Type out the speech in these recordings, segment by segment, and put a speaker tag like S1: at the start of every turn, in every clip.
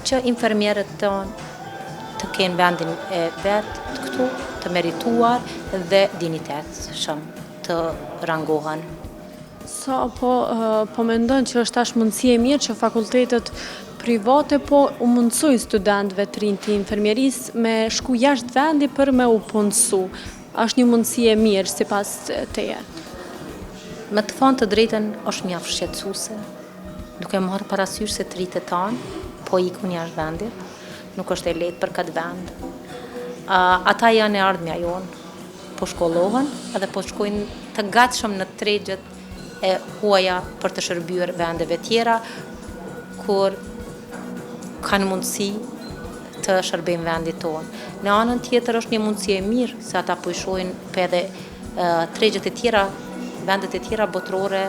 S1: që infermierët tonë të kenë vendin e vetë këtu, të merituar dhe dinitetshëm të rangohen.
S2: Po mendon që është tash mundësi e mirë që fakultetet private po u mundsojnë studentëve të rinj të infermierisë me shku jashtë vendi për me u punësu. Është një mundësi e mirë sipas teje?
S1: Me të thënë të drejtën është mjaft shqetësuese, duke marrë parasysh se të rritë tanë po ikun jashtë vendit, nuk është e lehtë për këtë vend. Ata janë e ardhmja jonë, po shkollohen edhe po shkojnë të gatshëm në tregjet e huaja për të shërbyer vendeve tjera, kur kanë mundësi të shërbejnë vendit tonë. Në anën tjetër është një mundësi e mirë se ata po i shohin edhe tregjet e tjera, vendet e tjera botërore,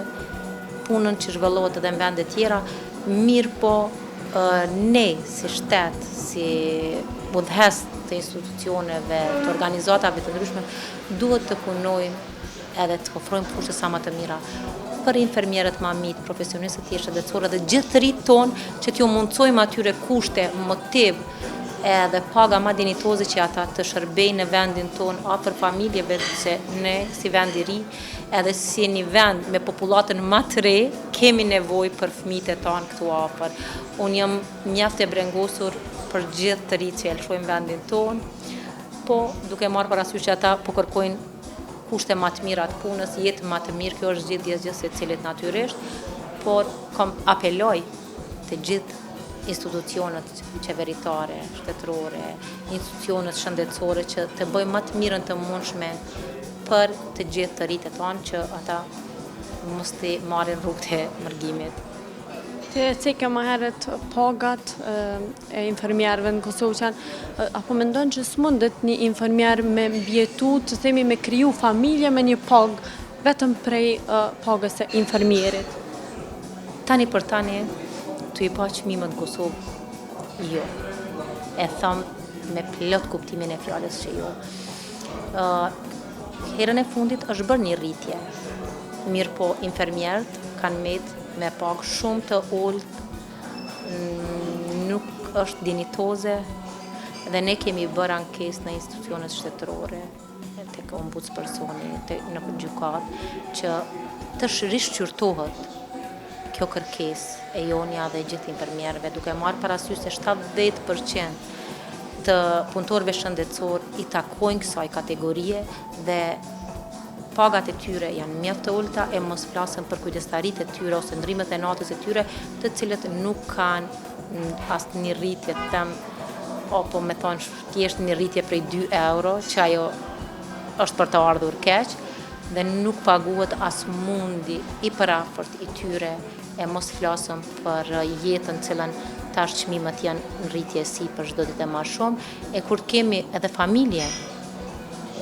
S1: punën që zhvillohet edhe në vende tjera, mirë po ne si shtet, si budhes të institucioneve, të organizatave të ndryshme, duhet të punojmë edhe të ofrojmë kushte sa më të mira për infermierët ma mitë, profesionistët tjerë shëndetësorë dhe gjithë rritë tonë që t'ju mundsojmë atyre kushte, motiv edhe paga ma dinitoze që ata të shërbejnë në vendin tonë afër familjeve, se ne si vend i ri edhe si një vend me popullatën ma të re kemi nevojë për fëmijët e tanë këtu afër. Unë jam mjaft e brengosur për gjithë të rritë që e lëshojmë vendin tonë, po duke marrë parasysh që ata po kërkojnë kushte më të mira të punës, jetë më të mirë, kjo është gjithë secilit natyrisht, por apeloj të gjithë institucionet qeveritare, shtetërore, institucionet shëndetësore që të bëjmë më të mirën të mundshme për të gjithë të rritë tonë që ata mos të marrin rrugët e mërgimit.
S2: Te cekë më herët pagat e infermierëve në Kosovë që apo mendon që s'mundet një infermier me mbjetu, të themi me kriju familje me një pagë vetëm prej pagës e infermierit?
S1: Tani për tani, të i pa çmimet në Kosovë, jo. E thëmë me plot kuptimin e fjalës që jo. Herën e fundit është bërë një rritje, mirë po infermierët kanë metë me pagë shumë të ulët, nuk është dinitoze dhe ne kemi bërë ankesë në institucionet shtetërore, tek ombudspersoni, në gjykatë, që të rishqyrtohet kjo kërkesë e jonja dhe gjithë infermierëve, duke marrë parasysh se 70% të punëtorëve shëndetësor i takojnë kësaj kategorie dhe pagat e tyre janë mjaft të ulta e mos flasëm për kujdestaritë e tyre ose ndrimet e natës e tyre, të cilët nuk kanë asë një rritje të them, apo me thonë thjesht një rritje prej 2 euro, që ajo është për të ardhur keq, dhe nuk paguhet as mundi i përafërt i tyre, e mos flasëm për jetën cilën tash çmimet janë në rritje si për çdo ditë më shumë, e kur kemi edhe familje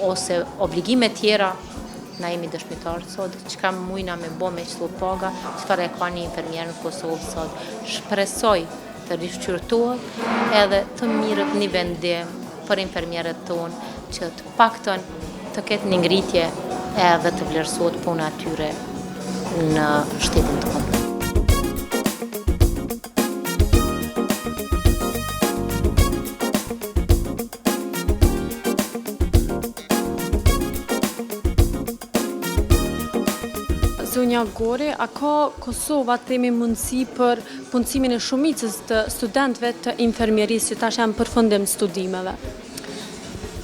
S1: ose obligime tjera, na jemi dëshmitarë sot, çka mujna me bo me qëto paga, çfarë e ka një infermier në Kosovë sot. Shpresoj të rishqyrtohet edhe të mirët një vendim për infermierët tonë, që të paktën të ketë një ngritje edhe të vlerësohet puna atyre në shtetin tonë.
S2: Zonja Gori, a ka Kosova themi mundësi për punësimin e shumicës të studentëve të infermierisë që tash janë përfundim studimeve?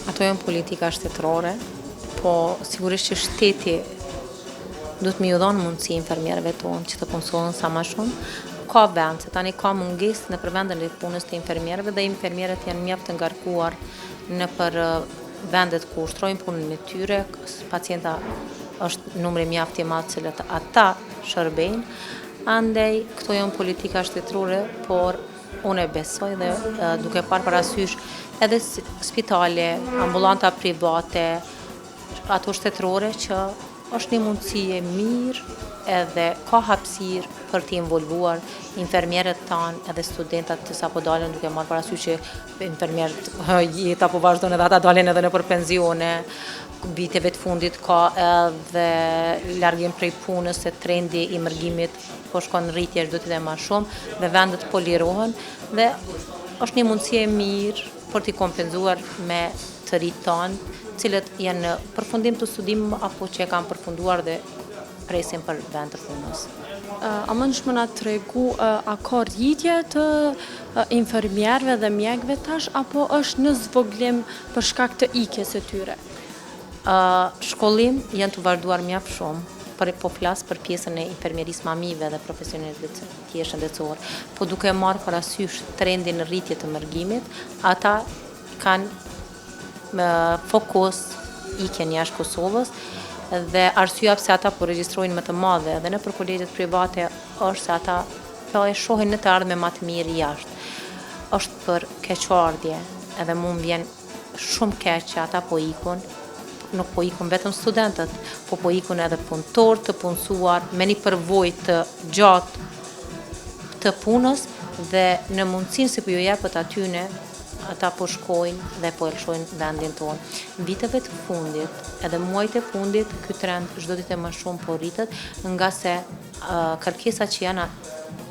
S1: Ato janë politika shtetërore, po sigurisht që shteti duhet me ju dhënë mundësi infermierëve tonë që të punësohen sa më shumë. Ka vend, se tani ka mungesë në përvendën e punës të infermierëve dhe infermierët janë mjaft të ngarkuar në për vendet ku ushtrojnë punën e tyre, pacienta është numri mjaft i madh cilët ata shërbejnë, andaj këto janë politika shtetërore, por unë e besoj dhe duke parë parasysh edhe spitale, ambulanta private, ato shtetërore që është një mundësi e mirë edhe ka hapësirë për të involvuar infermierët tanë edhe studentat të sapo dalën, duke marrë parasysh që infermierët jeta po vazhdon edhe ata dalin edhe në për penzione, viteve të fundit ka edhe largim prej punës se trendi i mërgimit po shkon në rritje çdo ditë më shumë dhe vendet po lirohen dhe është një mundësi e mirë për t'i kompenzuar me të rritë tanë, cilët janë në përfundim të studim apo që e kanë përfunduar dhe presin për vend të punës.
S2: A mund më na tregu a ka rritje të infermierëve dhe mjekëve tash apo është në zvoglim për shkak të ikjes së tyre?
S1: Shkollim janë të vazhduar mjaft shumë, po flas për pjesën e infermierisë mamive dhe profesionistëve të tjerë shëndetësor, po duke marrë parasysh trendin në rritje të mërgimit, ata kanë fokus ikjen jashtë Kosovës dhe arsyeja pse ata po regjistrojnë më të madhe edhe në për kolegjet private është se ata po e shohin në të ardhme më të mirë jashtë. Është për keqardhje, edhe mu më vjen shumë keq që ata po ikun. Nuk po ikun vetëm studentët, po ikun edhe punëtorë të punësuar me një përvojë të gjatë të punës dhe në mundësinë se po ju jepet atyne, ata po shkojnë dhe po lëshojnë vendin tonë. Viteve të fundit, edhe muajt e fundit, ky trend çdo ditë më shumë po rritet, nga se kërkesat që janë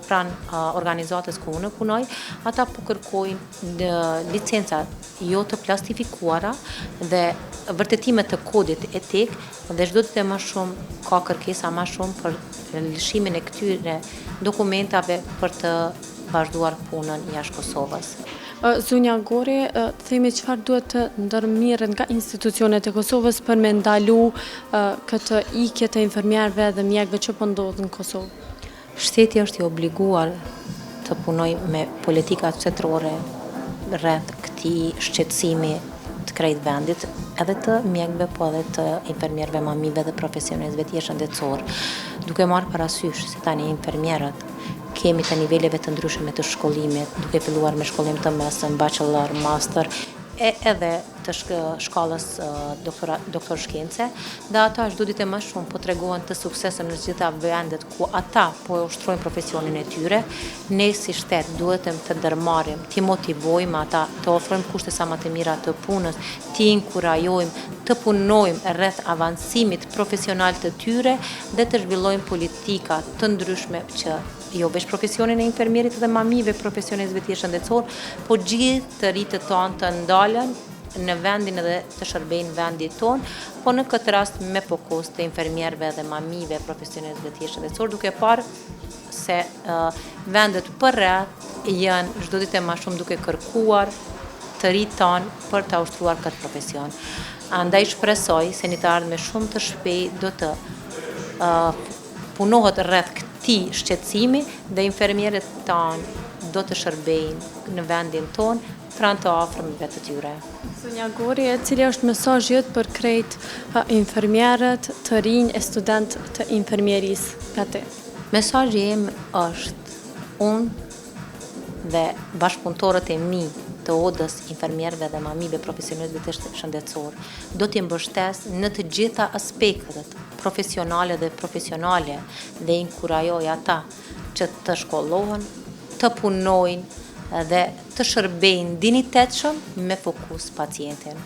S1: pranë organizatës ku unë punoj, ata po kërkojnë licenca jo të plastifikuara dhe vërtetime të kodit etik dhe çdo ditë më shumë ka kërkesa më shumë për lëshimin e këtyre dokumentave për të vazhduar punën jashtë Kosovës.
S2: Zonja Gori, themi çfarë duhet të ndërmirret nga institucionet e Kosovës për me ndalu këtë ikje të infermierëve dhe mjekëve që po ndodhin në Kosovë?
S1: Shteti është i obliguar të punoj me politika qendrore rreth këtij shqetësimi të krejt vendit, edhe të mjekëve, po edhe të infermierëve mamive dhe profesionistëve tjerë shëndetësor, duke marrë parasysh se tani infermierët kemi të niveleve të ndryshme të shkollimit, duke filluar me shkollim të mesëm, bachelor, master, edhe të shkallës doktor shkence, dhe ata çdo ditë më shumë po tregohen të suksesën në gjitha vendet ku ata po ushtrojnë profesionin e tyre. Ne si shtet duhet të ndërmarrim, t'i motivojmë ata, të ofrojmë kushte sa më të mira të punës, t'i inkurajojmë të punojmë rreth avancimit profesional të tyre dhe të zhvillojmë politika të ndryshme që jo veç profesionin e infermierit dhe mamive, profesionistëve tjerë shëndetësor, po gjithë të rritët tonë të ndalen në vendin edhe të shërbejnë vendit tonë, po në këtë rast me fokus të infermierëve dhe mamive, profesionistëve tjerë shëndetësor, duke parë se vendet përreth janë çdo ditë më shumë duke kërkuar të rritë tonë për të ushtruar këtë profesion. Andaj shpresoj se një të ardhme shumë të shpejt do të punohet rreth këtij shqetësimi dhe infermierët tanë do të shërbejnë në vendin tonë pranë të afërmëve të tyre.
S2: Zonja Gori, cili është mesazhi jot për krejt infermierët të rinj e student të infermierisë nga ti?
S1: Mesazhi im është unë dhe bashkëpunëtorët e mi të odës infermierëve dhe mamive profesionistëve të shëndetësor do t'i mbështes në të gjitha aspektet profesionale dhe profesionale dhe inkurajoj ata që të shkollohen, të punojnë dhe të shërbejnë dinjitetshëm me fokus pacientin.